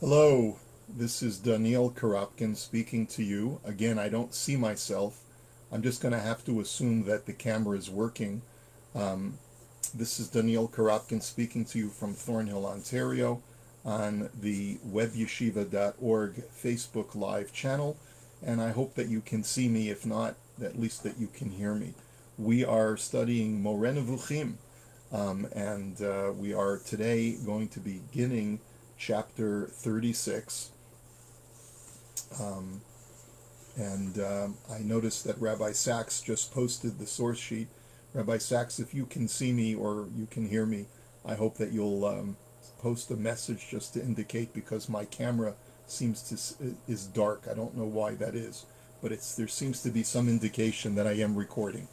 Hello, this is Daniel Karapkin speaking to you. Again, I don't see myself. I'm just going to have to assume that the camera is working. Um, this is Daniel Karapkin speaking to you from Thornhill, Ontario, on the webyeshiva.org Facebook Live channel, and I hope that you can see me, if not, at least that you can hear me. We are studying Moreh Nevukhim, and we are today going to be beginning chapter 36. Um, and I noticed that Rabbi Sachs just posted the source sheet. Rabbi Sachs, if you can see me or you can hear me, I hope that you'll post a message just to indicate, because my camera is dark. I don't know why that is, but there seems to be some indication that I am recording.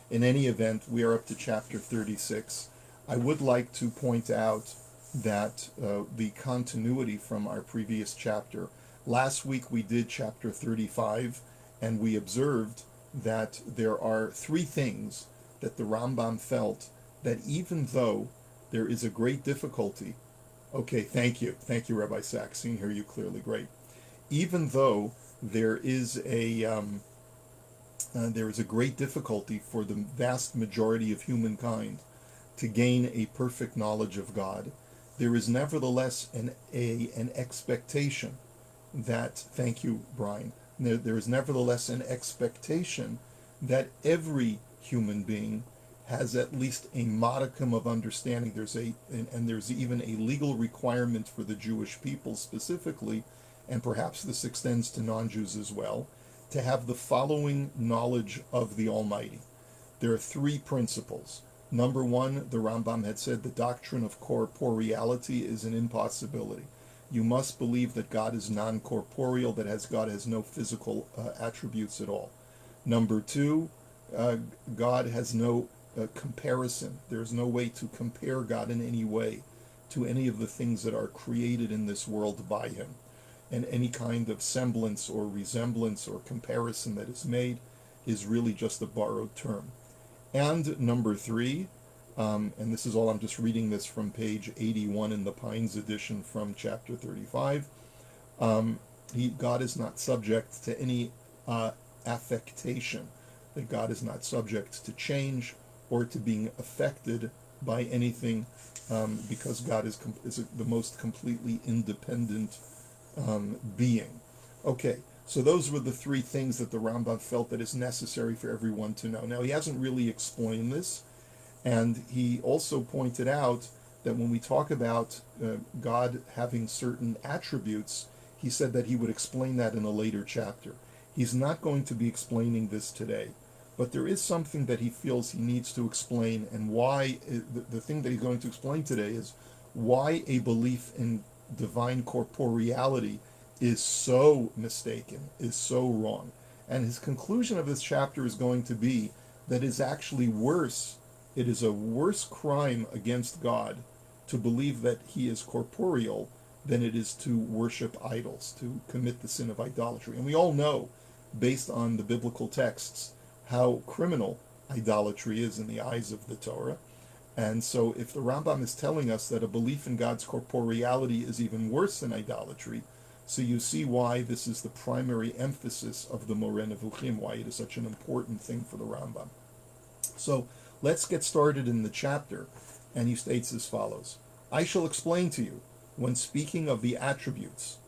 In any event, we are up to chapter 36. I would like to point out that the continuity from our previous chapter. Last week we did chapter 35, and we observed that there are three things that the Rambam felt that even though there is a great difficulty, okay, thank you, Rabbi Sachs, seeing hear you clearly, great. Even though there is a great difficulty for the vast majority of humankind to gain a perfect knowledge of God, there is nevertheless an expectation that, thank you, Brian, there is nevertheless an expectation that every human being has at least a modicum of understanding. There's even a legal requirement for the Jewish people specifically, and perhaps this extends to non-Jews as well, to have the following knowledge of the Almighty. There are three principles. Number one, the Rambam had said the doctrine of corporeality is an impossibility. You must believe that God is non-corporeal, that God has no physical attributes at all. Number two, God has no comparison. There's no way to compare God in any way to any of the things that are created in this world by him. And any kind of semblance or resemblance or comparison that is made is really just a borrowed term. And number three, and this is all, I'm just reading this from page 81 in the Pines edition from chapter 35, God is not subject to any affectation, that God is not subject to change or to being affected by anything, because God is the most completely independent being. Okay. So those were the three things that the Rambam felt that is necessary for everyone to know. Now, he hasn't really explained this, and he also pointed out that when we talk about God having certain attributes, he said that he would explain that in a later chapter. He's not going to be explaining this today, but there is something that he feels he needs to explain, and why the thing that he's going to explain today is why a belief in divine corporeality is so mistaken, is so wrong. And his conclusion of this chapter is going to be that it is actually worse. It is a worse crime against God to believe that he is corporeal than it is to worship idols, to commit the sin of idolatry. And we all know, based on the biblical texts, how criminal idolatry is in the eyes of the Torah. And so if the Rambam is telling us that a belief in God's corporeality is even worse than idolatry, so you see why this is the primary emphasis of the Moreh Nevukhim, why it is such an important thing for the Rambam. So let's get started in the chapter, and he states as follows: I shall explain to you, when speaking of the attributes,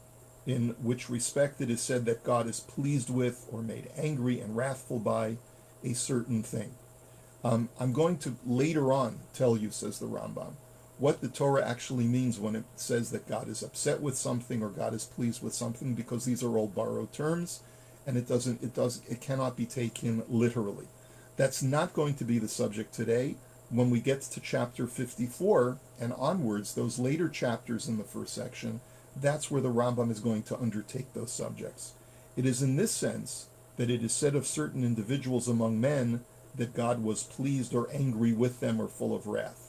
in which respect it is said that God is pleased with or made angry and wrathful by a certain thing. I'm going to later on tell you, says the Rambam, what the Torah actually means when it says that God is upset with something or God is pleased with something, because these are all borrowed terms, and it cannot be taken literally. That's not going to be the subject today. When we get to chapter 54 and onwards, those later chapters in the first section, that's where the Rambam is going to undertake those subjects. It is in this sense that it is said of certain individuals among men that God was pleased or angry with them or full of wrath.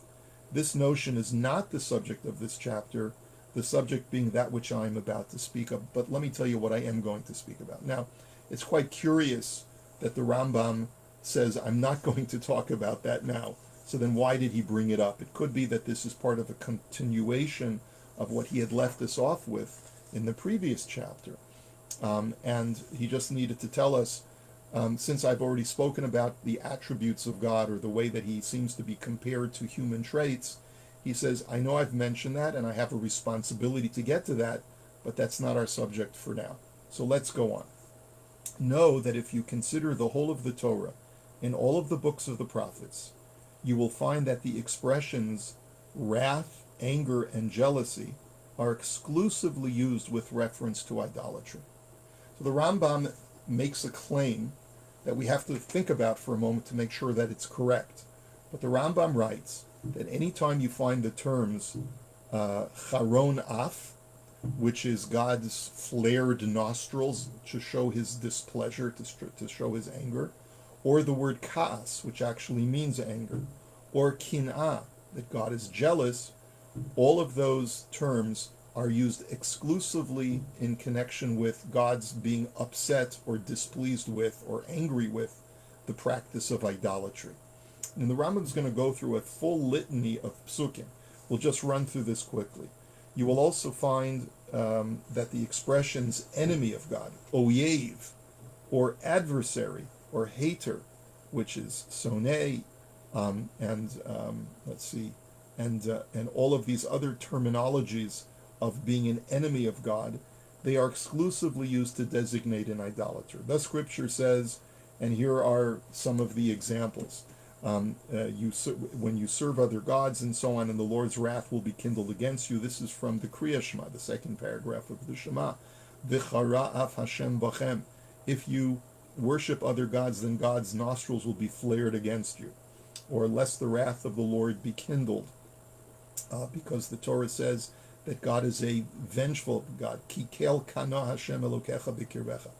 This notion is not the subject of this chapter, the subject being that which I am about to speak of. But let me tell you what I am going to speak about. Now, it's quite curious that the Rambam says, I'm not going to talk about that now. So then why did he bring it up? It could be that this is part of a continuation of what he had left us off with, in the previous chapter. And he just needed to tell us, since I've already spoken about the attributes of God, or the way that he seems to be compared to human traits, he says, I know I've mentioned that and I have a responsibility to get to that, but that's not our subject for now. So let's go on. Know that if you consider the whole of the Torah in all of the books of the prophets, you will find that the expressions wrath, anger, and jealousy are exclusively used with reference to idolatry. So the Rambam makes a claim that we have to think about for a moment to make sure that it's correct. But the Rambam writes that anytime you find the terms charon af, which is God's flared nostrils to show his displeasure, to show his anger, or the word kaas, which actually means anger, or kin'ah, that God is jealous, all of those terms are used exclusively in connection with God's being upset or displeased with or angry with the practice of idolatry. And the Rambam is going to go through a full litany of psukim. We'll just run through this quickly. You will also find that the expressions enemy of God, oyev, or adversary, or hater, which is sonei, and all of these other terminologies of being an enemy of God, they are exclusively used to designate an idolater. The scripture says, and here are some of the examples. When you serve other gods and so on, and the Lord's wrath will be kindled against you. This is from the Kriya Shema, the second paragraph of the Shema. V'chara af Hashem bachem. If you worship other gods, then God's nostrils will be flared against you. Or lest the wrath of the Lord be kindled. Because the Torah says that God is a vengeful God. Kikel kana Hashem elokecha b'kirbecha.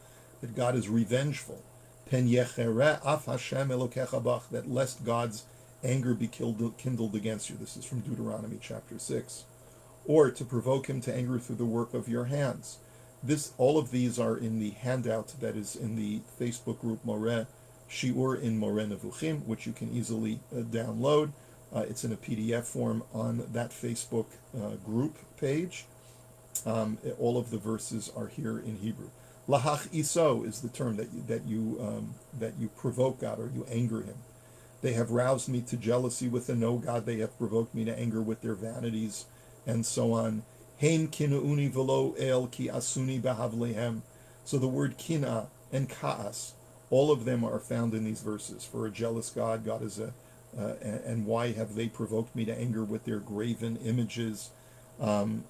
That God is revengeful. Pen yechere af Hashem elokecha bach. That lest God's anger be kindled against you. This is from Deuteronomy chapter 6. Or to provoke him to anger through the work of your hands. All of these are in the handout that is in the Facebook group Moreh, Shiur in Moreh Nevukhim, which you can easily download. It's in a PDF form on that Facebook group page. All of the verses are here in Hebrew. Lahach iso is the term that you provoke God, or you anger him. They have roused me to jealousy with a no God. They have provoked me to anger with their vanities, and so on. Heim kinuuni velo el ki asuni bahavlehem. So the word kina and kaas, all of them are found in these verses. For a jealous God, God is and why have they provoked me to anger with their graven images? Because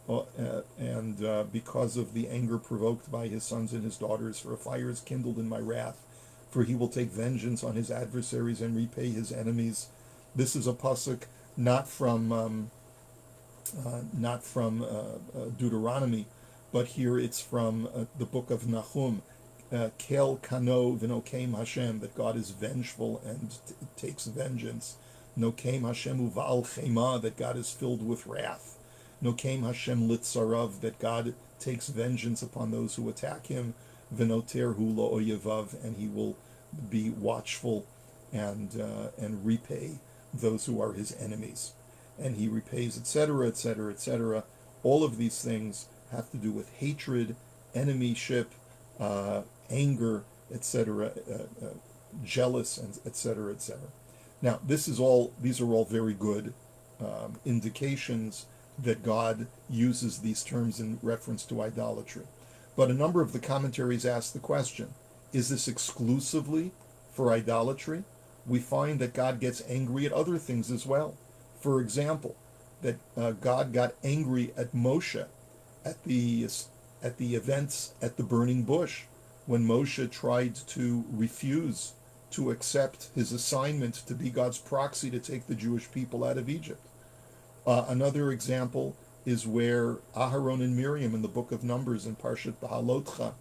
of the anger provoked by his sons and his daughters, for a fire is kindled in my wrath, for he will take vengeance on his adversaries and repay his enemies. This is a pasuk not from Deuteronomy, but here it's from the book of Nahum. Kel kano v'nokem Hashem, that God is vengeful and takes vengeance. Nokem Hashem uval chema, that God is filled with wrath. Nokem Hashem litzarav, that God takes vengeance upon those who attack him. V'noter hu lo oyevav, and he will be watchful and repay those who are his enemies. And he repays, etc., etc., etc. All of these things have to do with hatred, enemyship, anger, etc., jealous, and etc., etc. Now, these are all very good indications that God uses these terms in reference to idolatry. But a number of the commentaries ask the question, is this exclusively for idolatry? We find that God gets angry at other things as well. For example, that God got angry at Moshe at the events at the burning bush, when Moshe tried to refuse to accept his assignment to be God's proxy to take the Jewish people out of Egypt. Another example is where Aharon and Miriam in the book of Numbers in Parshat Bahalotcha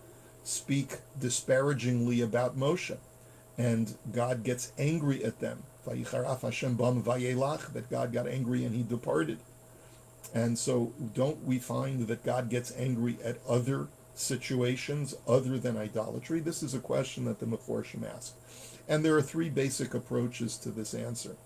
speak disparagingly about Moshe, and God gets angry at them. That God got angry and he departed. And so don't we find that God gets angry at other situations other than idolatry? This is a question that the Meforshim ask. And there are three basic approaches to this answer.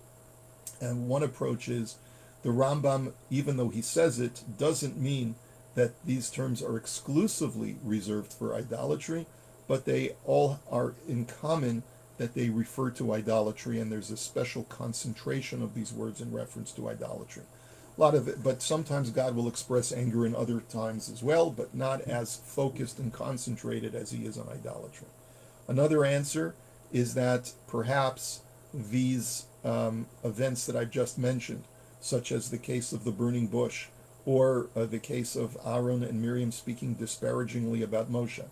And one approach is the Rambam, even though he says it, doesn't mean that these terms are exclusively reserved for idolatry, but they all are in common that they refer to idolatry, and there's a special concentration of these words in reference to idolatry. A lot of it, but sometimes God will express anger in other times as well, but not as focused and concentrated as he is on idolatry. Another answer is that perhaps these events that I've just mentioned, such as the case of the burning bush, or the case of Aaron and Miriam speaking disparagingly about Moshe,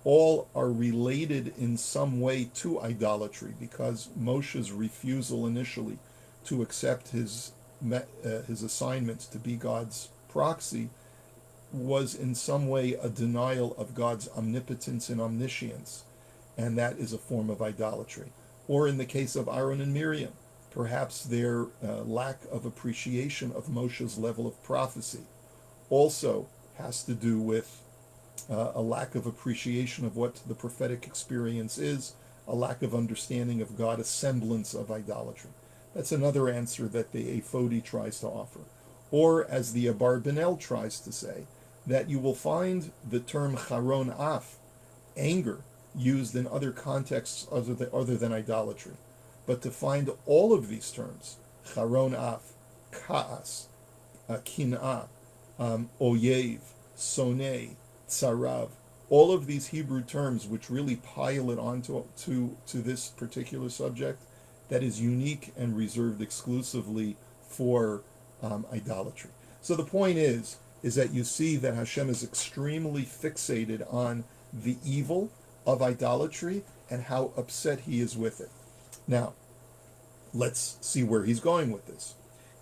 all are related in some way to idolatry, because Moshe's refusal initially to accept his assignment to be God's proxy was in some way a denial of God's omnipotence and omniscience, and that is a form of idolatry. Or in the case of Aaron and Miriam, perhaps their lack of appreciation of Moshe's level of prophecy also has to do with a lack of appreciation of what the prophetic experience is, a lack of understanding of God, a semblance of idolatry. That's another answer that the Ephodi tries to offer. Or, as the Abarbanel tries to say, that you will find the term charon af, anger, used in other contexts other than idolatry. But to find all of these terms, charon af, kaas, kin'ah, oyev, sonei, tzarav, all of these Hebrew terms which really pile it onto to this particular subject, that is unique and reserved exclusively for idolatry. So the point is that you see that Hashem is extremely fixated on the evil of idolatry and how upset he is with it. Now, let's see where he's going with this.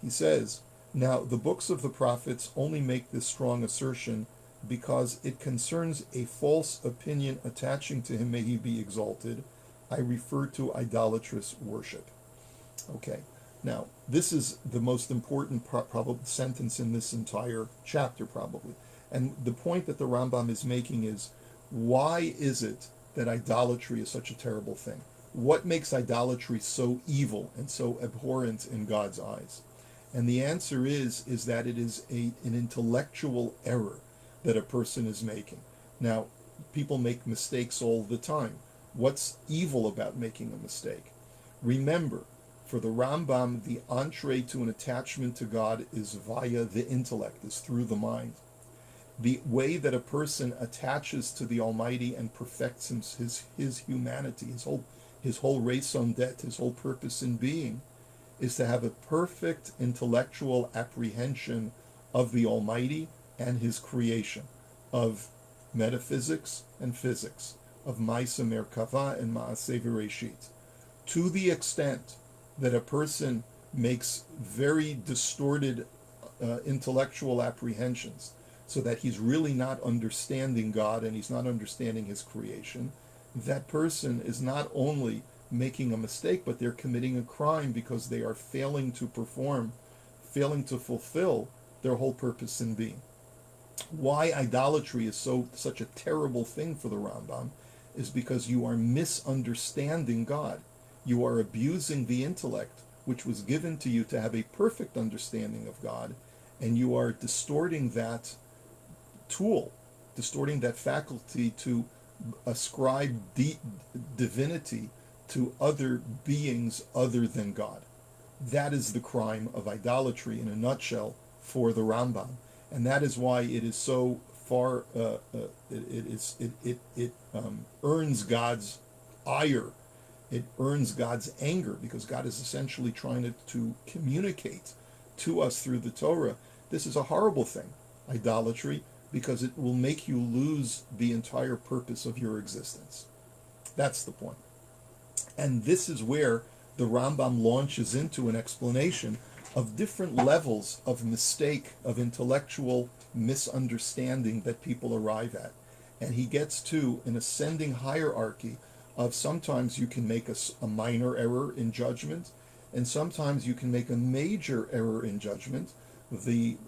He says, now the books of the prophets only make this strong assertion because it concerns a false opinion attaching to him, may he be exalted. I refer to idolatrous worship. Okay, now this is the most important probably sentence in this entire chapter, probably. And the point that the Rambam is making is, why is it that idolatry is such a terrible thing? What makes idolatry so evil and so abhorrent in God's eyes? And the answer is that it is an intellectual error that a person is making. Now, people make mistakes all the time. What's evil about making a mistake? Remember, for the Rambam, the entree to an attachment to God is via the intellect, is through the mind. The way that a person attaches to the Almighty and perfects his humanity, his whole raison d'etre, his whole purpose in being, is to have a perfect intellectual apprehension of the Almighty and his creation, of metaphysics and physics, of Ma'aseh Merkava and Ma'aseh Bereshit. To the extent that a person makes very distorted intellectual apprehensions, so that he's really not understanding God and he's not understanding his creation, that person is not only making a mistake, but they're committing a crime, because they are failing to fulfill their whole purpose in being. Why idolatry is such a terrible thing for the Rambam is because you are misunderstanding God. You are abusing the intellect which was given to you to have a perfect understanding of God, and you are distorting that tool, distorting that faculty to ascribe divinity to other beings other than God. That is the crime of idolatry in a nutshell for the Rambam, and that is why it is so far. It earns God's ire. It earns God's anger, because God is essentially trying to communicate to us through the Torah. This is a horrible thing, idolatry, because it will make you lose the entire purpose of your existence. That's the point. And this is where the Rambam launches into an explanation of different levels of mistake, of intellectual misunderstanding that people arrive at. And he gets to an ascending hierarchy of sometimes you can make a minor error in judgment, and sometimes you can make a major error in judgment. The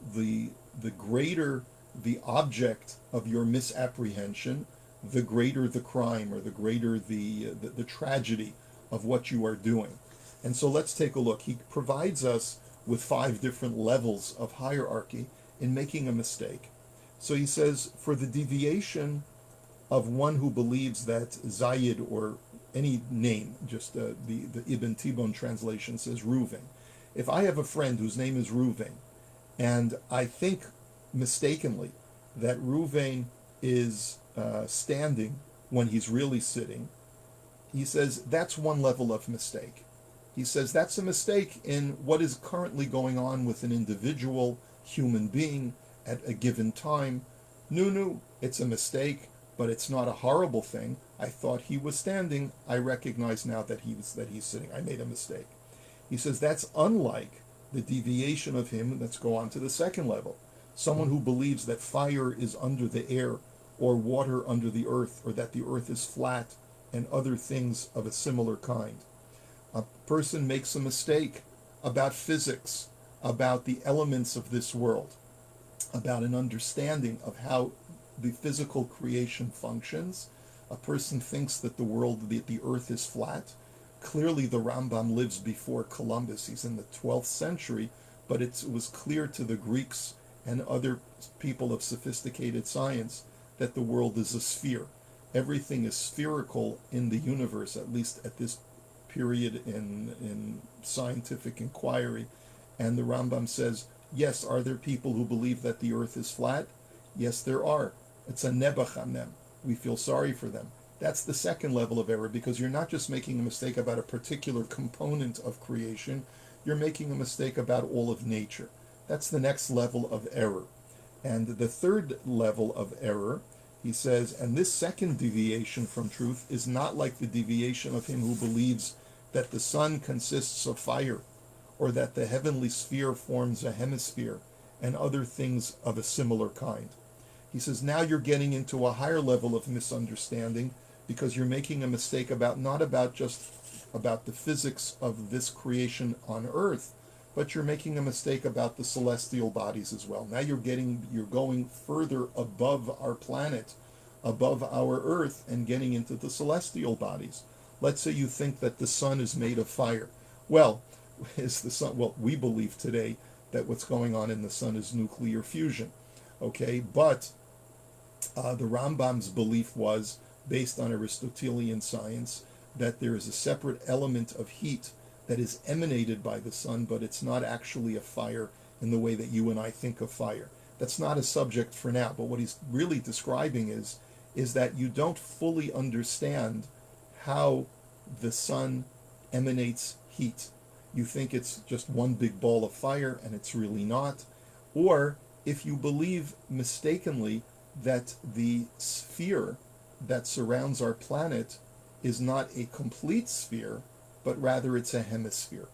greater the object of your misapprehension, the greater the crime, or the greater the tragedy of what you are doing. And so let's take a look. He provides us with 5 different levels of hierarchy in making a mistake. So he says, for the deviation of one who believes that Zayid, or any name, just the Ibn Tibon translation says Reuven. If I have a friend whose name is Reuven, and I think mistakenly that Reuven is standing when he's really sitting, he says that's one level of mistake. He says that's a mistake in what is currently going on with an individual human being at a given time. No, it's a mistake, but it's not a horrible thing. I thought he was standing. I recognize now that he's sitting. I made a mistake. He says that's unlike the deviation of him. Let's go on to the second level. Someone who believes that fire is under the air, or water under the earth, or that the earth is flat, and other things of a similar kind. A person makes a mistake about physics, about the elements of this world, about an understanding of how the physical creation functions. A person thinks that the earth is flat. Clearly, the Rambam lives before Columbus. He's in the 12th century, but it was clear to the Greeks and other people of sophisticated science that the world is a sphere. Everything is spherical in the universe, at least at this period in scientific inquiry. And the Rambam says, yes, are there people who believe that the earth is flat? Yes, there are. It's a Nevukhim. We feel sorry for them. That's the second level of error, because you're not just making a mistake about a particular component of creation, you're making a mistake about all of nature. That's the next level of error. And the third level of error, he says, and this second deviation from truth is not like the deviation of him who believes that the sun consists of fire, or that the heavenly sphere forms a hemisphere, and other things of a similar kind. He says, now you're getting into a higher level of misunderstanding, because you're making a mistake not about the physics of this creation on earth, but you're making a mistake about the celestial bodies as well. Now you're going further above our planet, above our earth, and getting into the celestial bodies. Let's say you think that the sun is made of fire. Well, is the sun? Well, we believe today that what's going on in the sun is nuclear fusion. Okay, but the Rambam's belief was, based on Aristotelian science, that there is a separate element of heat that is emanated by the sun, but it's not actually a fire in the way that you and I think of fire. That's not a subject for now, but what he's really describing is that you don't fully understand how the sun emanates heat. You think it's just one big ball of fire, and it's really not. Or if you believe mistakenly that the sphere that surrounds our planet is not a complete sphere, but rather it's a hemisphere.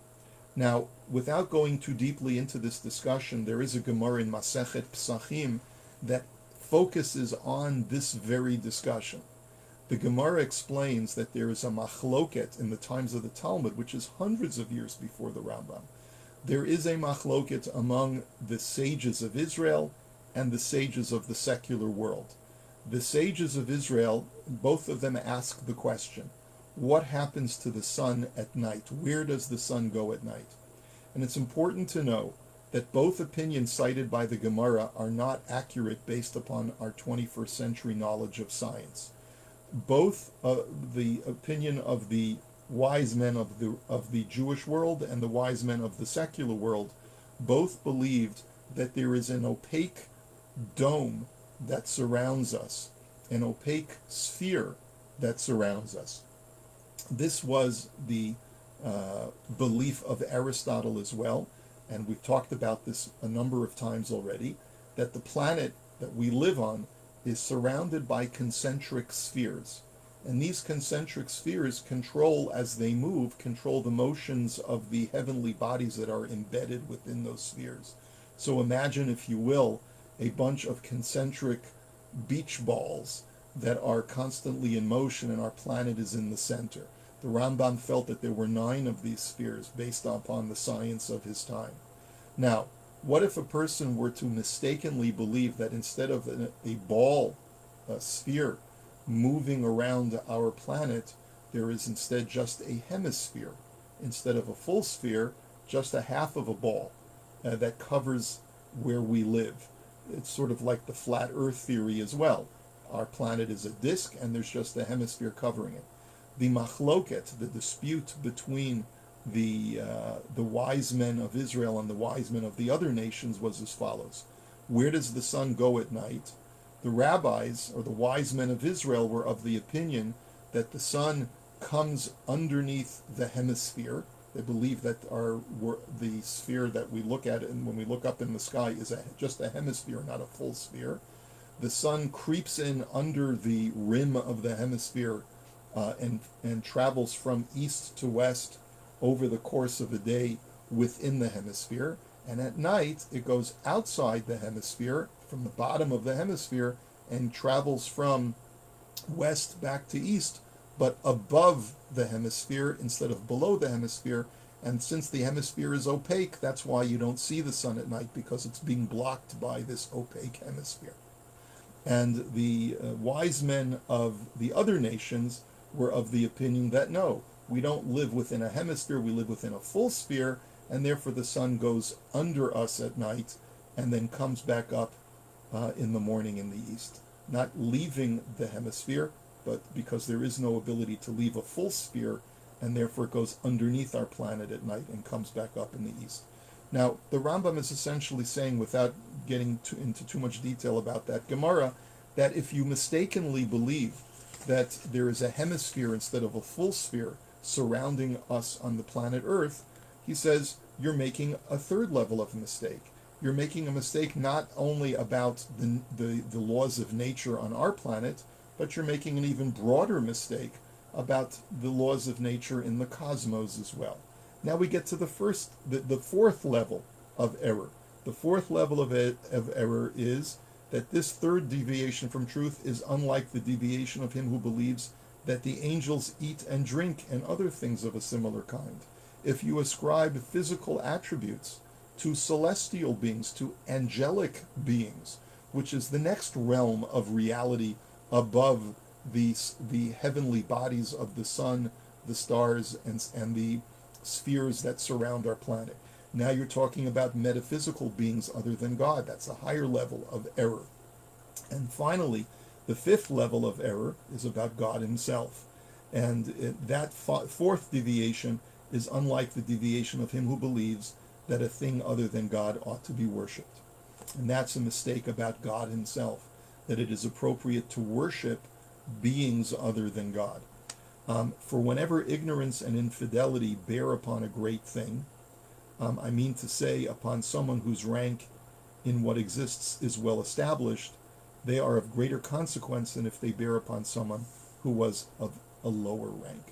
Now, without going too deeply into this discussion, there is a Gemara in Masechet Psachim that focuses on this very discussion. The Gemara explains that there is a machloket in the times of the Talmud, which is hundreds of years before the Rambam. There is a machloket among the sages of Israel and the sages of the secular world. The sages of Israel, both of them ask the question, what happens to the sun at night? Where does the sun go at night? And it's important to know that both opinions cited by the Gemara are not accurate based upon our 21st century knowledge of science. Both the opinion of the wise men of the Jewish world and the wise men of the secular world both believed that there is an opaque dome that surrounds us, an opaque sphere that surrounds us. This was the belief of Aristotle as well, and we've talked about this a number of times already, that the planet that we live on is surrounded by concentric spheres. And these concentric spheres as they move, control the motions of the heavenly bodies that are embedded within those spheres. So imagine, if you will, a bunch of concentric beach balls that are constantly in motion, and our planet is in the center. The Rambam felt that there were 9 of these spheres based upon the science of his time. Now, what if a person were to mistakenly believe that instead of a sphere moving around our planet, there is instead just a hemisphere? Instead of a full sphere, just a half of a ball that covers where we live. it's sort of like the flat Earth theory as well. Our planet is a disk, and there's just a hemisphere covering it. The machloket, the dispute between the wise men of Israel and the wise men of the other nations, was as follows: where does the sun go at night? The rabbis, or the wise men of Israel, were of the opinion that the sun comes underneath the hemisphere. They believe that the sphere that we look at, and when we look up in the sky, is just a hemisphere, not a full sphere. The sun creeps in under the rim of the hemisphere, and travels from east to west over the course of a day within the hemisphere. And at night, it goes outside the hemisphere, from the bottom of the hemisphere, and travels from west back to east, but above the hemisphere instead of below the hemisphere. And since the hemisphere is opaque, that's why you don't see the sun at night, because it's being blocked by this opaque hemisphere. And the wise men of the other nations were of the opinion that no, we don't live within a hemisphere, we live within a full sphere, and therefore the sun goes under us at night and then comes back up in the morning in the east. Not leaving the hemisphere, but because there is no ability to leave a full sphere, and therefore it goes underneath our planet at night and comes back up in the east. Now, the Rambam is essentially saying, without getting into too much detail about that Gemara, that if you mistakenly believe that there is a hemisphere instead of a full sphere surrounding us on the planet Earth, he says you're making a third level of mistake. You're making a mistake not only about the laws of nature on our planet, but you're making an even broader mistake about the laws of nature in the cosmos as well. Now we get to the fourth level of error. The fourth level of error is that this third deviation from truth is unlike the deviation of him who believes that the angels eat and drink and other things of a similar kind. If you ascribe physical attributes to celestial beings, to angelic beings, which is the next realm of reality above the heavenly bodies of the sun, the stars, and the spheres that surround our planet. Now you're talking about metaphysical beings other than God. That's a higher level of error. And finally, the fifth level of error is about God himself. And that fourth deviation is unlike the deviation of him who believes that a thing other than God ought to be worshipped. And that's a mistake about God himself, that it is appropriate to worship beings other than God. For whenever ignorance and infidelity bear upon a great thing, I mean to say upon someone whose rank in what exists is well established, they are of greater consequence than if they bear upon someone who was of a lower rank.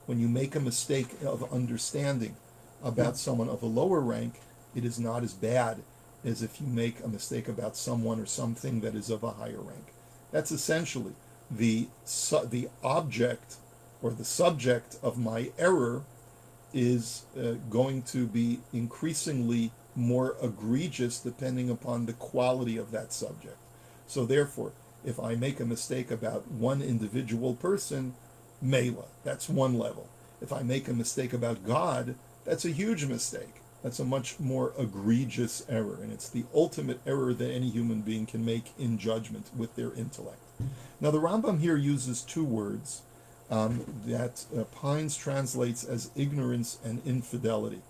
When you make a mistake of understanding about someone of a lower rank, it is not as bad as if you make a mistake about someone or something that is of a higher rank. That's essentially the object or the subject of my error is going to be increasingly more egregious depending upon the quality of that subject. So therefore, if I make a mistake about one individual person, Mela, that's one level. If I make a mistake about God, that's a huge mistake. That's a much more egregious error, and it's the ultimate error that any human being can make in judgment with their intellect. Now, the Rambam here uses two words that Pines translates as ignorance and infidelity.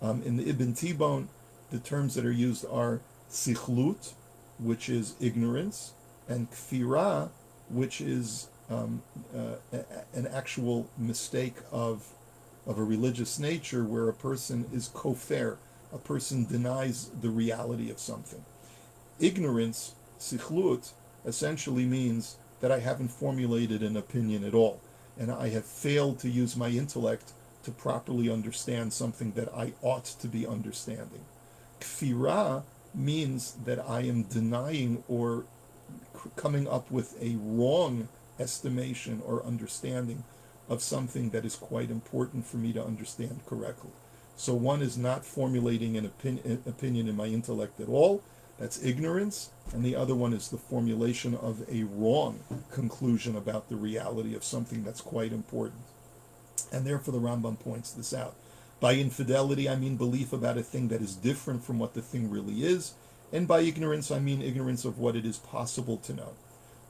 In the Ibn Tibon, the terms that are used are sichlut, which is ignorance, and kfira, which is an actual mistake of a religious nature where a person is kofer, a person denies the reality of something. Ignorance, sichlut, essentially means that I haven't formulated an opinion at all, and I have failed to use my intellect to properly understand something that I ought to be understanding. Kfira means that I am denying or coming up with a wrong estimation or understanding of something that is quite important for me to understand correctly. So one is not formulating an opinion in my intellect at all, that's ignorance, and the other one is the formulation of a wrong conclusion about the reality of something that's quite important. And therefore the Rambam points this out. By infidelity, I mean belief about a thing that is different from what the thing really is, And by ignorance, I mean ignorance of what it is possible to know.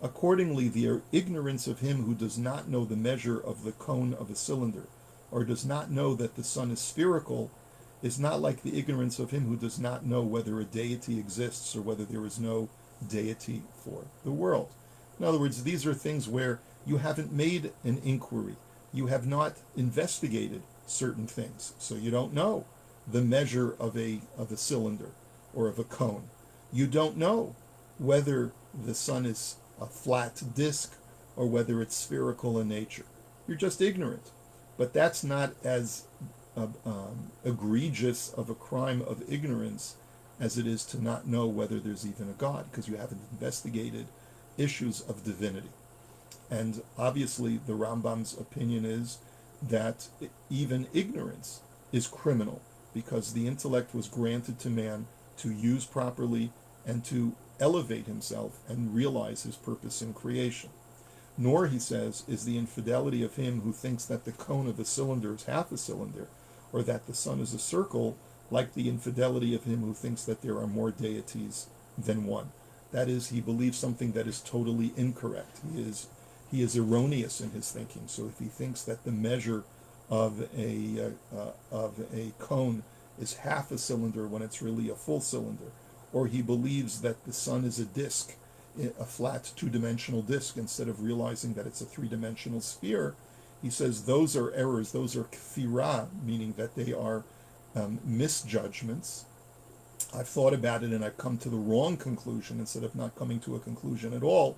Accordingly, the ignorance of him who does not know the measure of the cone of a cylinder, or does not know that the sun is spherical, is not like the ignorance of him who does not know whether a deity exists or whether there is no deity for the world. In other words, these are things where you haven't made an inquiry. You have not investigated certain things. So you don't know the measure of a cylinder or of a cone. You don't know whether the sun is a flat disk or whether it's spherical in nature. You're just ignorant. But that's not as egregious of a crime of ignorance as it is to not know whether there's even a God, because you haven't investigated issues of divinity. And obviously the Rambam's opinion is that even ignorance is criminal, because the intellect was granted to man to use properly and to elevate himself and realize his purpose in creation. Nor, he says, is the infidelity of him who thinks that the cone of a cylinder is half a cylinder, or that the sun is a circle, like the infidelity of him who thinks that there are more deities than one. That is, he believes something that is totally incorrect. He is erroneous in his thinking. So if he thinks that the measure of a cone is half a cylinder when it's really a full cylinder, or he believes that the sun is a disk, a flat two-dimensional disk, instead of realizing that it's a three-dimensional sphere, he says those are errors, those are kfirah, meaning that they are misjudgments. I've thought about it and I've come to the wrong conclusion instead of not coming to a conclusion at all,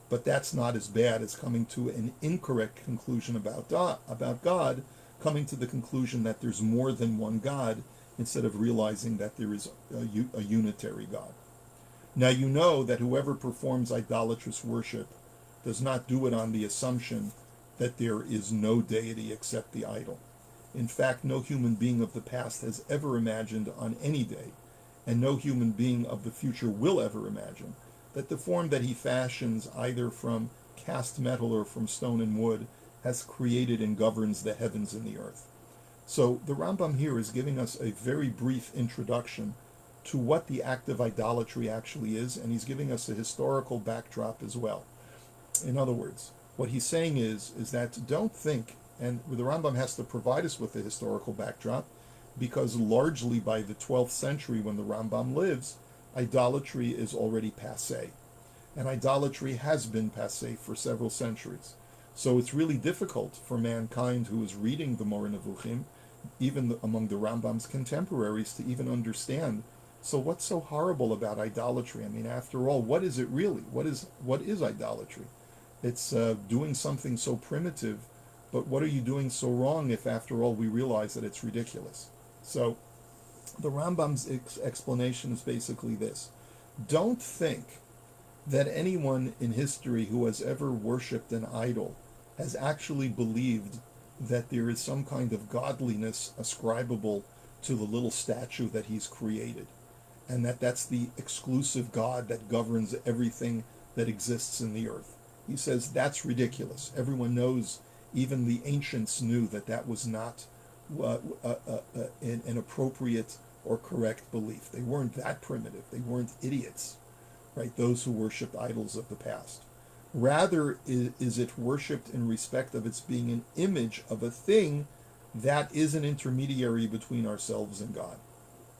but that's not as bad as coming to an incorrect conclusion about God, coming to the conclusion that there's more than one God instead of realizing that there is a unitary God. Now you know that whoever performs idolatrous worship does not do it on the assumption that there is no deity except the idol. In fact, no human being of the past has ever imagined on any day, and no human being of the future will ever imagine, that the form that he fashions either from cast metal or from stone and wood has created and governs the heavens and the earth. So the Rambam here is giving us a very brief introduction to what the act of idolatry actually is, and he's giving us a historical backdrop as well. In other words, what he's saying is that don't think, and the Rambam has to provide us with a historical backdrop, because largely by the 12th century when the Rambam lives, idolatry is already passé. And idolatry has been passé for several centuries. So it's really difficult for mankind who is reading the Moreh Nevukhim, even among the Rambam's contemporaries, to even understand, so what's so horrible about idolatry? I mean, after all, what is it really? What is idolatry? It's doing something so primitive, but what are you doing so wrong if after all we realize that it's ridiculous? So the Rambam's explanation is basically this. Don't think that anyone in history who has ever worshipped an idol has actually believed that there is some kind of godliness ascribable to the little statue that he's created, and that's the exclusive God that governs everything that exists in the earth. He says that's ridiculous. Everyone knows, even the ancients knew that was not an appropriate or correct belief. They weren't that primitive. They weren't idiots, right? Those who worshipped idols of the past. Rather, is it worshipped in respect of its being an image of a thing that is an intermediary between ourselves and God.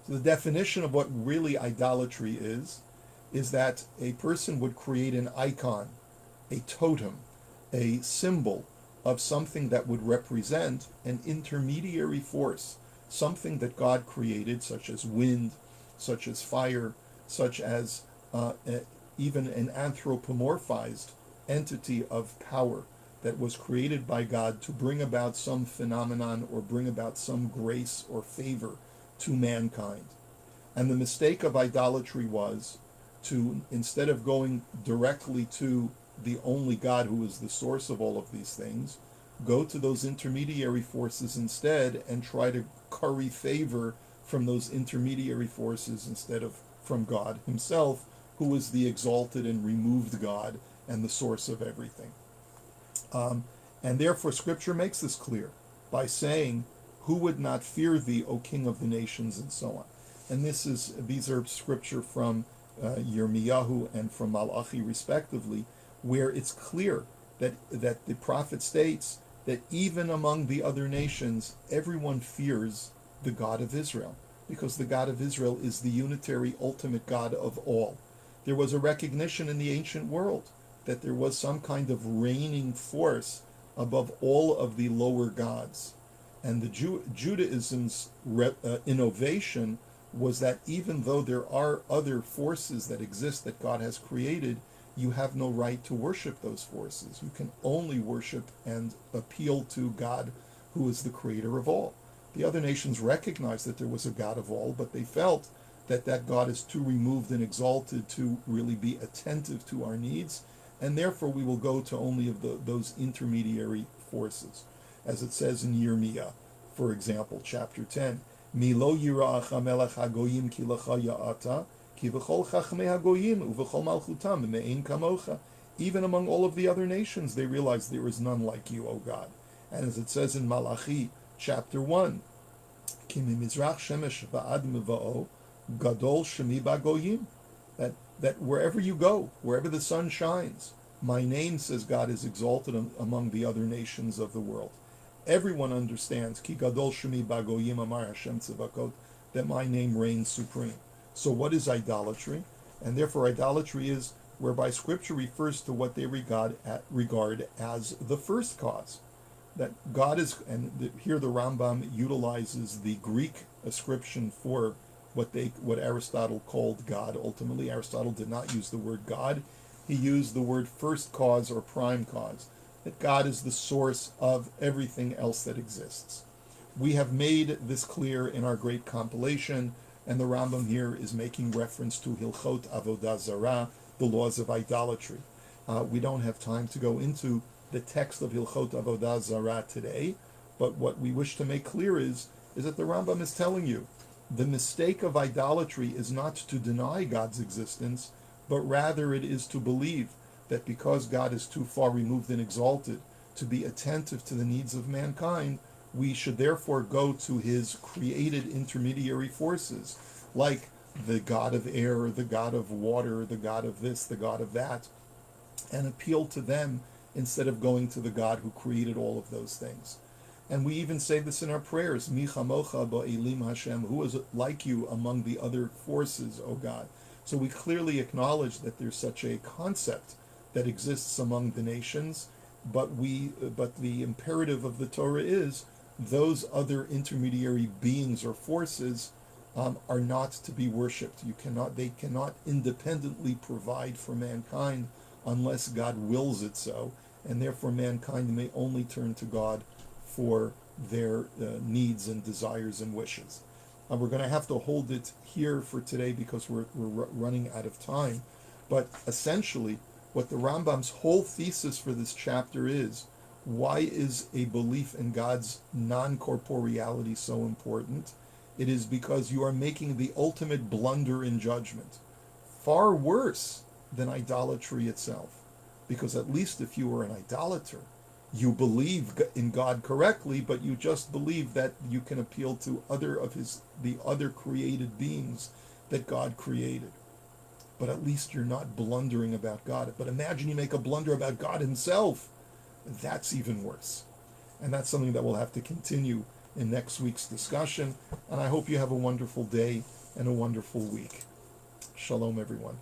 So the definition of what really idolatry is that a person would create an icon, a totem, a symbol of something that would represent an intermediary force, something that God created, such as wind, such as fire, such as even an anthropomorphized entity of power that was created by God to bring about some phenomenon or bring about some grace or favor to mankind. And the mistake of idolatry was to, instead of going directly to the only God who is the source of all of these things, go to those intermediary forces instead and try to curry favor from those intermediary forces instead of from God himself, who is the exalted and removed God and the source of everything. And therefore Scripture makes this clear by saying, who would not fear thee, O King of the nations, and so on. and these are scripture from Yirmiyahu and from Malachi respectively, where it's clear that the prophet states that even among the other nations, everyone fears the God of Israel, because the God of Israel is the unitary ultimate God of all. There was a recognition in the ancient world that there was some kind of reigning force above all of the lower gods. And the Judaism's innovation was that even though there are other forces that exist that God has created, you have no right to worship those forces. You can only worship and appeal to God, who is the creator of all. The other nations recognized that there was a God of all, but they felt that that God is too removed and exalted to really be attentive to our needs, and therefore we will go to only of those intermediary forces. As it says in Yirmiyah, for example, chapter 10, Milo yira'acha melech hagoyim ki lecha ya'ata, ki v'chol chachmei hagoyim uv'chol malchutam me'ein kamocha. Even among all of the other nations, they realized there is none like you, O God. And as it says in Malachi, chapter 1, Ki mimizrach shemesh va'ad miva'o, gadol shemi ba'goyim. That wherever you go, wherever the sun shines, my name, says God, is exalted among the other nations of the world. Everyone understands, Ki gadol shemi ba'goyim amar Hashem tzivakot, that my name reigns supreme. So what is idolatry? And therefore idolatry is whereby Scripture refers to what they regard as the first cause. That God is, and here the Rambam utilizes the Greek ascription for what Aristotle called God. Ultimately, Aristotle did not use the word God. He used the word first cause or prime cause, that God is the source of everything else that exists. We have made this clear in our great compilation, and the Rambam here is making reference to Hilchot Avodah Zarah, the laws of idolatry. We don't have time to go into the text of Hilchot Avodah Zarah today, but what we wish to make clear is that the Rambam is telling you the mistake of idolatry is not to deny God's existence, but rather it is to believe that because God is too far removed and exalted to be attentive to the needs of mankind, we should therefore go to his created intermediary forces, like the God of air, the God of water, the God of this, the God of that, and appeal to them instead of going to the God who created all of those things. And we even say this in our prayers, Mi chamocha ba'elim Hashem, who is like you among the other forces, O God. So we clearly acknowledge that there's such a concept that exists among the nations, but the imperative of the Torah is those other intermediary beings or forces are not to be worshipped. They cannot independently provide for mankind unless God wills it so, and therefore mankind may only turn to God for their needs and desires and wishes. We're going to have to hold it here for today because we're running out of time. But essentially, what the Rambam's whole thesis for this chapter is, why is a belief in God's non-corporeality so important? It is because you are making the ultimate blunder in judgment, far worse than idolatry itself. Because at least if you were an idolater, you believe in God correctly, but you just believe that you can appeal to the other created beings that God created. But at least you're not blundering about God. But imagine you make a blunder about God himself. That's even worse. And that's something that we'll have to continue in next week's discussion. And I hope you have a wonderful day and a wonderful week. Shalom, everyone.